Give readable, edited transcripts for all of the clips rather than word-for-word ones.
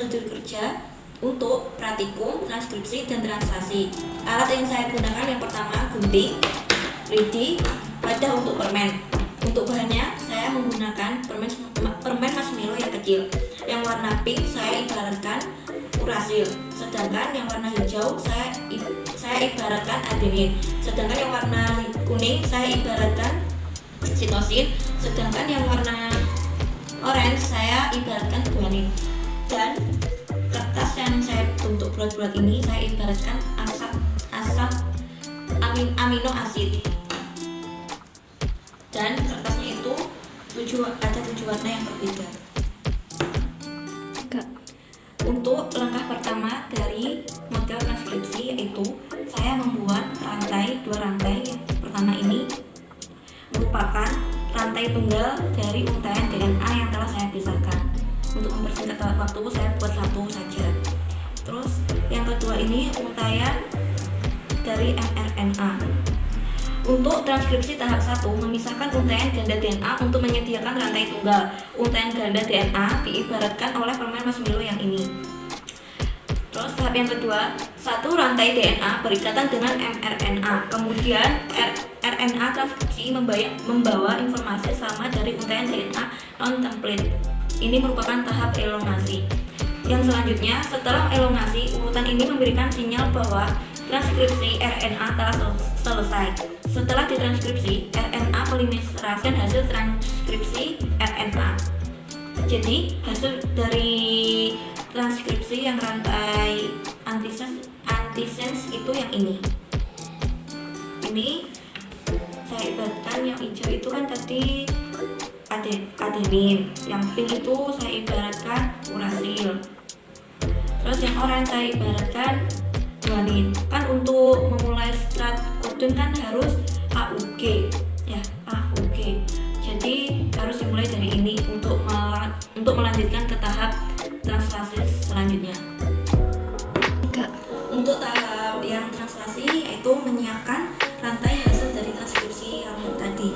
prosedur kerja untuk praktikum, transkripsi, dan translasi. Alat yang saya gunakan yang pertama gunting, lidi, wadah untuk permen. Untuk bahannya saya menggunakan permen marshmallow yang kecil. Yang warna pink saya ibaratkan urasil, sedangkan yang warna hijau saya ibaratkan adenin, sedangkan yang warna kuning saya ibaratkan sitosin, sedangkan yang warna orange saya ibaratkan guanin. Dan kertas yang saya bentuk bulat-bulat ini saya ibaratkan asam amino asid. Dan kertasnya itu ada 7 warna yang berbeda. Untuk langkah pertama dari model transkripsi yaitu saya membuat dua rantai. Pertama ini merupakan rantai tunggal dari untaian DNA yang telah saya pisahkan. Untuk mempersingkat waktu saya buat satu saja. Terus yang kedua ini untaian dari mRNA. Untuk transkripsi tahap 1 memisahkan untaian ganda DNA untuk menyediakan rantai tunggal. Untaian ganda DNA diibaratkan oleh permen marshmallow yang ini. Terus tahap yang kedua, satu rantai DNA berikatan dengan mRNA. Kemudian RNA transkripsi membawa informasi sama dari untaian DNA non-template. Ini merupakan tahap elongasi. Yang selanjutnya, setelah elongasi, urutan ini memberikan sinyal bahwa transkripsi RNA telah selesai. Setelah ditranskripsi, RNA polimerisasi hasil transkripsi RNA. Jadi hasil dari transkripsi yang rantai antisense itu yang ini. Ini saya ibaratkan yang hijau itu kan tadi adenin, yang pink itu saya ibaratkan urasil. Terus yang orange saya ibaratkan guanin. Kan untuk memulai strat codon kan harus AUG ya, AUG. Jadi harus dimulai dari ini untuk melanjutkan ke tahap translasi selanjutnya. Untuk tahap yang translasi yaitu menyiapkan rantai hasil dari transkripsi yang tadi.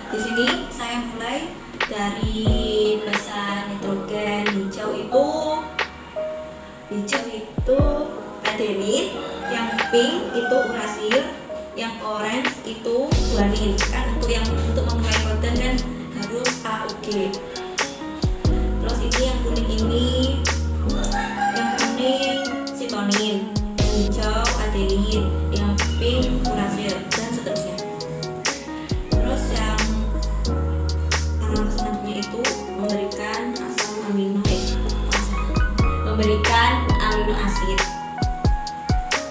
Di sini saya mulai dari basa nitrogen. Hijau itu adenin, yang pink itu urasil, yang orange itu guanin. Kan untuk memulai codon kan harus AUG. Terus ini yang kuning sitonin, yang hijau adenin, yang pink urasil, dan seterusnya. Terus yang selanjutnya itu memberikan amino asid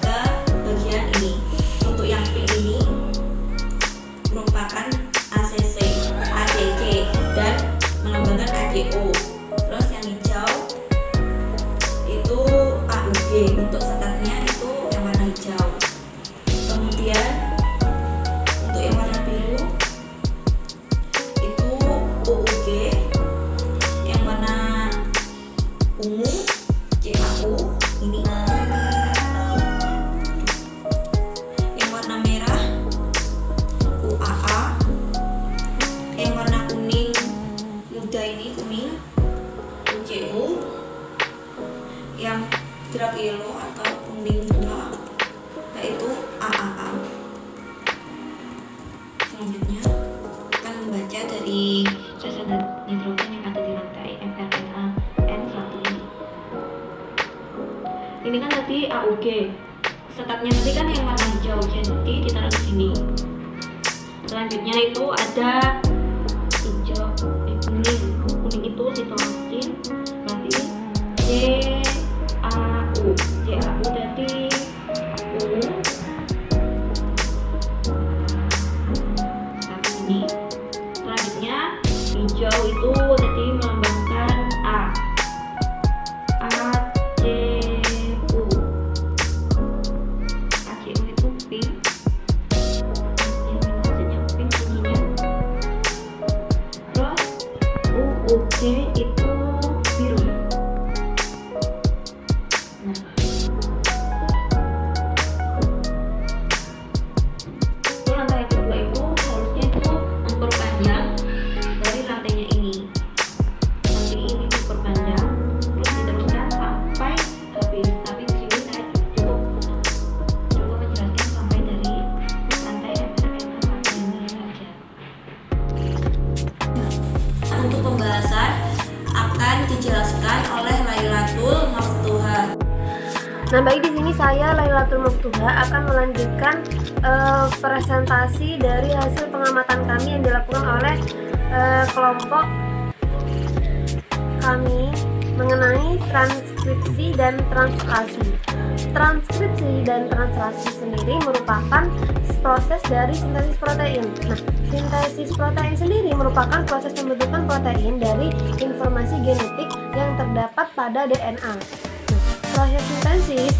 ke bagian ini. Untuk yang pink ini merupakan ACC, dan mengembangkan AGO. Terus yang hijau itu AUG, untuk startnya itu yang warna hijau. Kemudian untuk yang warna biru itu UUG, yang warna ungu CAU ini, yang warna merah UAA, yang warna kuning muda ini kuning UCU, yang drab yellow atau kuning tua yaitu AAA. Selanjutnya akan membaca dari zat nitrogen yang ada di rantai mRNA N1 ini. Ini kan tadi AUG, startnya tadi kan yang warna hijau, jadi ditaruh di sini. Selanjutnya itu ada hijau, kuning itu sitosin, berarti CAU jadi ungu. Tapi ini selanjutnya hijau itu tadi melambangkan ACU itu pink, yang hasilnya pink ininya. Terus UUG itu biru. Nah, baik, di sini saya Lailatul Maftuha akan melanjutkan presentasi dari hasil pengamatan kami yang dilakukan oleh kelompok kami mengenai transkripsi dan translasi. Transkripsi dan translasi sendiri merupakan proses dari sintesis protein. Nah, sintesis protein sendiri merupakan proses pembentukan protein dari informasi genetik yang terdapat pada DNA. Nah, proses sintesis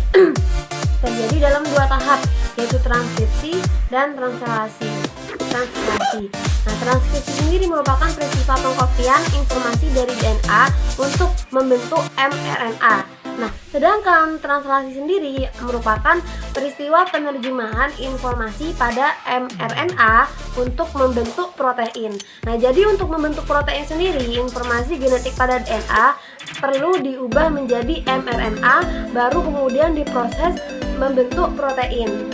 terjadi dalam dua tahap, yaitu transkripsi dan translasi. Nah, transkripsi sendiri merupakan peristiwa pengkopian informasi dari DNA untuk membentuk mRNA. Nah, sedangkan translasi sendiri merupakan peristiwa penerjemahan informasi pada mRNA untuk membentuk protein. Nah, jadi untuk membentuk protein sendiri, informasi genetik pada DNA perlu diubah menjadi mRNA, baru kemudian diproses membentuk protein.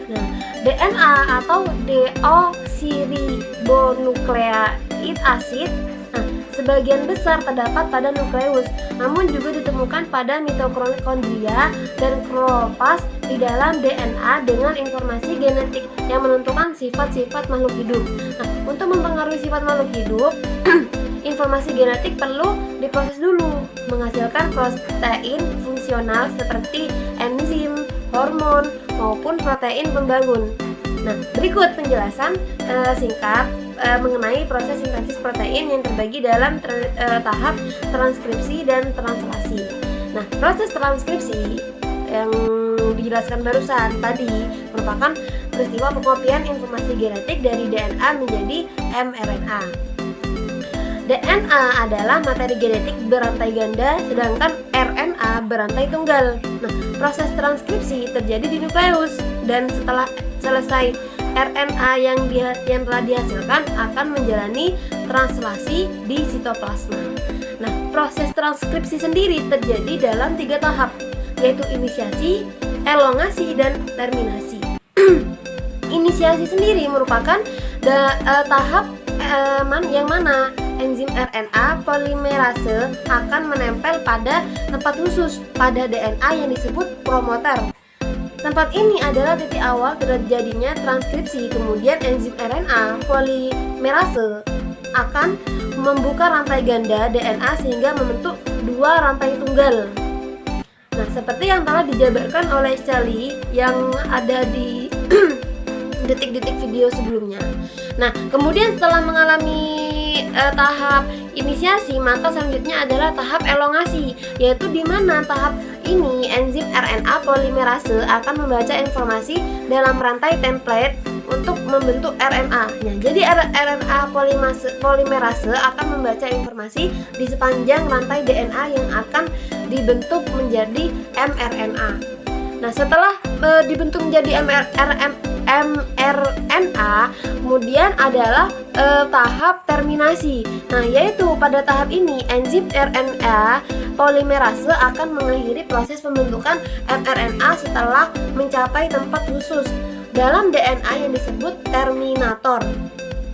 Nah, DNA atau deoksiribonukleik asid sebagian besar terdapat pada nukleus, namun juga ditemukan pada mitokondria dan kloroplas di dalam DNA dengan informasi genetik yang menentukan sifat-sifat makhluk hidup. Nah, untuk mempengaruhi sifat makhluk hidup, informasi genetik perlu diproses dulu, menghasilkan protein fungsional seperti enzim, hormon, maupun protein pembangun. Nah, berikut penjelasan singkat mengenai proses sintesis protein yang terbagi dalam tahap transkripsi dan translasi. Nah, proses transkripsi yang dijelaskan barusan tadi merupakan peristiwa pengkopian informasi genetik dari DNA menjadi mRNA. DNA adalah materi genetik berantai ganda, sedangkan RNA berantai tunggal. Nah, proses transkripsi terjadi di nukleus, dan setelah selesai RNA yang telah dihasilkan akan menjalani translasi di sitoplasma. Nah, proses transkripsi sendiri terjadi dalam 3 tahap, yaitu inisiasi, elongasi, dan terminasi. Inisiasi sendiri merupakan tahap yang mana enzim RNA polimerase akan menempel pada tempat khusus pada DNA yang disebut promoter. Tempat ini adalah titik awal terjadinya transkripsi. Kemudian enzim RNA polimerase akan membuka rantai ganda DNA sehingga membentuk 2 rantai tunggal. Nah, seperti yang telah dijabarkan oleh Sally yang ada di detik-detik video sebelumnya. Nah, kemudian setelah mengalami tahap inisiasi, maka selanjutnya adalah tahap elongasi, yaitu di mana tahap ini enzim RNA polimerase akan membaca informasi dalam rantai template untuk membentuk RNA. Nah, jadi RNA polimerase akan membaca informasi di sepanjang rantai DNA yang akan dibentuk menjadi mRNA. Nah, setelah dibentuk menjadi mRNA, kemudian adalah tahap terminasi. Nah, yaitu pada tahap ini enzim RNA polimerase akan mengakhiri proses pembentukan mRNA setelah mencapai tempat khusus dalam DNA yang disebut terminator.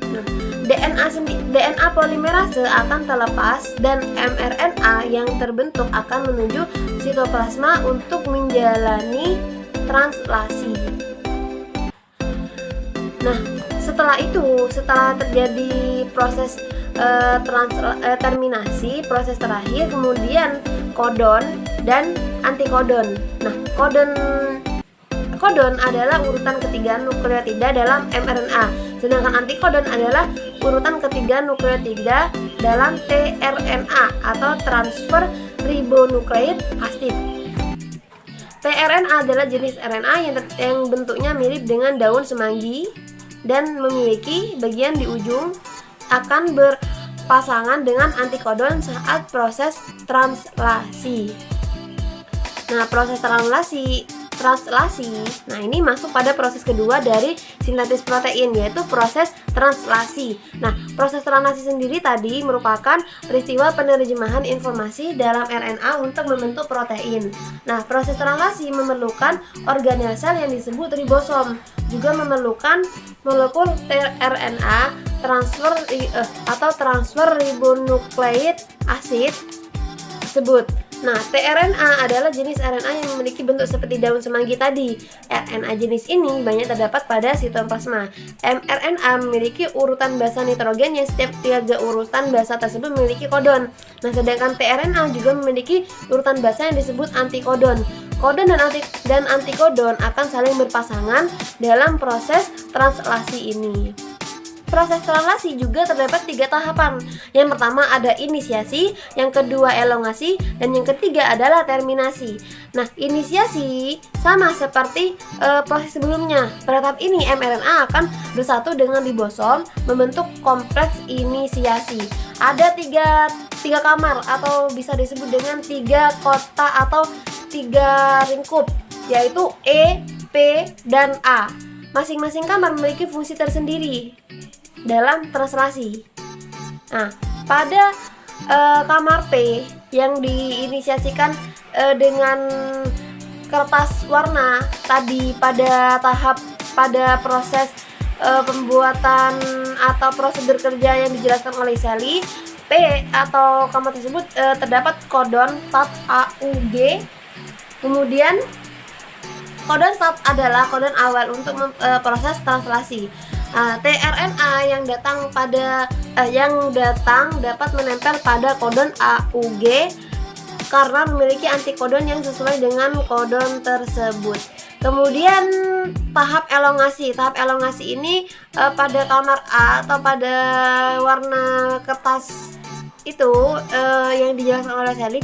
Nah, DNA polimerase akan terlepas dan mRNA yang terbentuk akan menuju sitoplasma untuk menjalani translasi. Nah, setelah terjadi proses terminasi, proses terakhir, kemudian kodon dan antikodon. Nah, kodon adalah urutan ketiga nukleotida dalam mRNA, sedangkan antikodon adalah urutan ketiga nukleotida dalam tRNA atau transfer ribonucleic acid. tRNA adalah jenis RNA yang bentuknya mirip dengan daun semanggi dan memiliki bagian di ujung akan berpasangan dengan antikodon saat proses translasi. Nah, proses translasi, nah ini masuk pada proses kedua dari sintesis protein, yaitu proses translasi. Nah, proses translasi sendiri tadi merupakan peristiwa penerjemahan informasi dalam RNA untuk membentuk protein. Nah, proses translasi memerlukan organel sel yang disebut ribosom, juga memerlukan molekul RNA transfer ribonucleic acid tersebut. Nah, tRNA adalah jenis RNA yang memiliki bentuk seperti daun semanggi tadi. RNA jenis ini banyak terdapat pada sitoplasma. mRNA memiliki urutan basa nitrogen yang setiap 3 urutan basa tersebut memiliki kodon. Nah, sedangkan tRNA juga memiliki urutan basa yang disebut antikodon. Kodon dan antikodon akan saling berpasangan dalam proses translasi ini. Proses translasi juga terdapat 3 tahapan. Yang pertama ada inisiasi, yang kedua elongasi, dan yang ketiga adalah terminasi. Nah, inisiasi sama seperti proses sebelumnya. Pada tahap ini mRNA akan bersatu dengan ribosom membentuk kompleks inisiasi. Ada tiga kamar atau bisa disebut dengan 3 kotak atau 3 lingkup, yaitu E, P, dan A. Masing-masing kamar memiliki fungsi tersendiri dalam translasi. Nah, pada kamar P yang diinisiasikan dengan kertas warna tadi pada proses pembuatan atau prosedur kerja yang dijelaskan oleh Sally, P atau kamar tersebut terdapat kodon tab AUG. Kemudian kodon start adalah kodon awal untuk proses translasi. tRNA yang datang dapat menempel pada kodon AUG karena memiliki antikodon yang sesuai dengan kodon tersebut. Kemudian tahap elongasi. Tahap elongasi ini pada kamar A atau pada warna kertas itu yang dijelaskan oleh Sally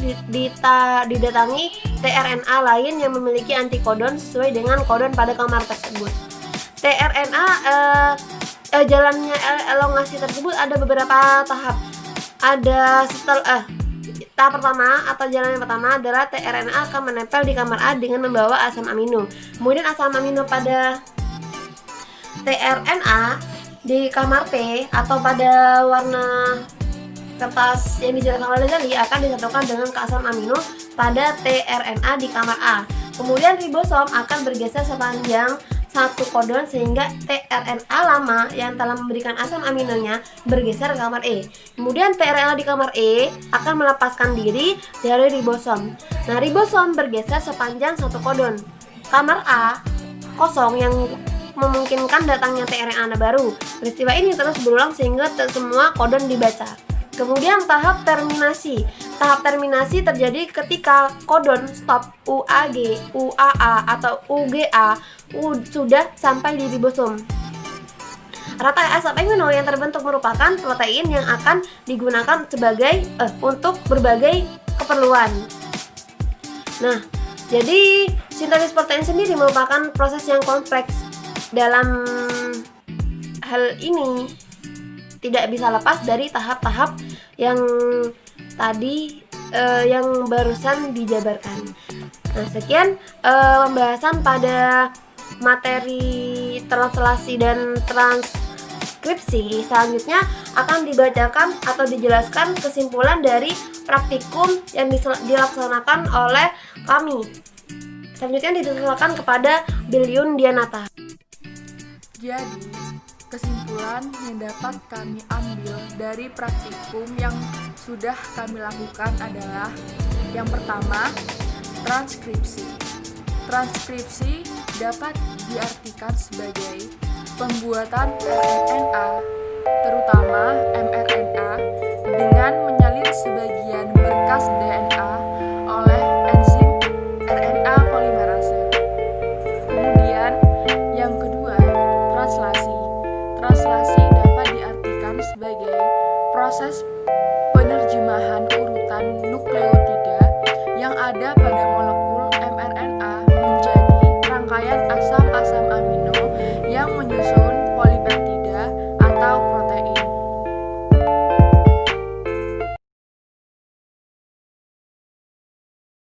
didatangi tRNA lain yang memiliki antikodon sesuai dengan kodon pada kamar tersebut. tRNA jalannya elongasi tersebut ada beberapa tahap. Ada tahap pertama atau jalan yang pertama adalah tRNA akan menempel di kamar A dengan membawa asam amino. Kemudian asam amino pada tRNA di kamar P atau pada warna kertas yang dijelaskan oleh Sally akan disatukan dengan asam amino pada tRNA di kamar A. Kemudian ribosom akan bergeser sepanjang satu kodon sehingga tRNA lama yang telah memberikan asam aminonya bergeser ke kamar E. Kemudian tRNA di kamar E akan melepaskan diri dari ribosom. Nah, ribosom bergeser sepanjang satu kodon. Kamar A kosong yang memungkinkan datangnya tRNA baru. Peristiwa ini terus berulang sehingga semua kodon dibaca. Kemudian tahap terminasi. Tahap terminasi terjadi ketika kodon stop UAG, UAA atau UGA sudah sampai di ribosom. Rantai asam amino yang terbentuk merupakan protein yang akan digunakan sebagai untuk berbagai keperluan. Nah, jadi sintesis protein sendiri merupakan proses yang kompleks. Dalam hal ini tidak bisa lepas dari tahap-tahap yang tadi yang barusan dijabarkan. Nah, sekian pembahasan pada materi translasi dan transkripsi. Selanjutnya akan dibacakan atau dijelaskan kesimpulan dari praktikum yang dilaksanakan oleh kami. Selanjutnya dilaksanakan kepada Bilyun Dianata. Jadi, kesimpulan yang dapat kami ambil dari praktikum yang sudah kami lakukan adalah: yang pertama, transkripsi. Transkripsi dapat diartikan sebagai pembuatan RNA, terutama mRNA, dengan menyalin sebagian berkas DNA oleh enzim RNA polimerase. Kemudian, yang kedua, translasi. Translasi dapat diartikan sebagai proses penerjemahan urutan nukleotida yang ada pada molekul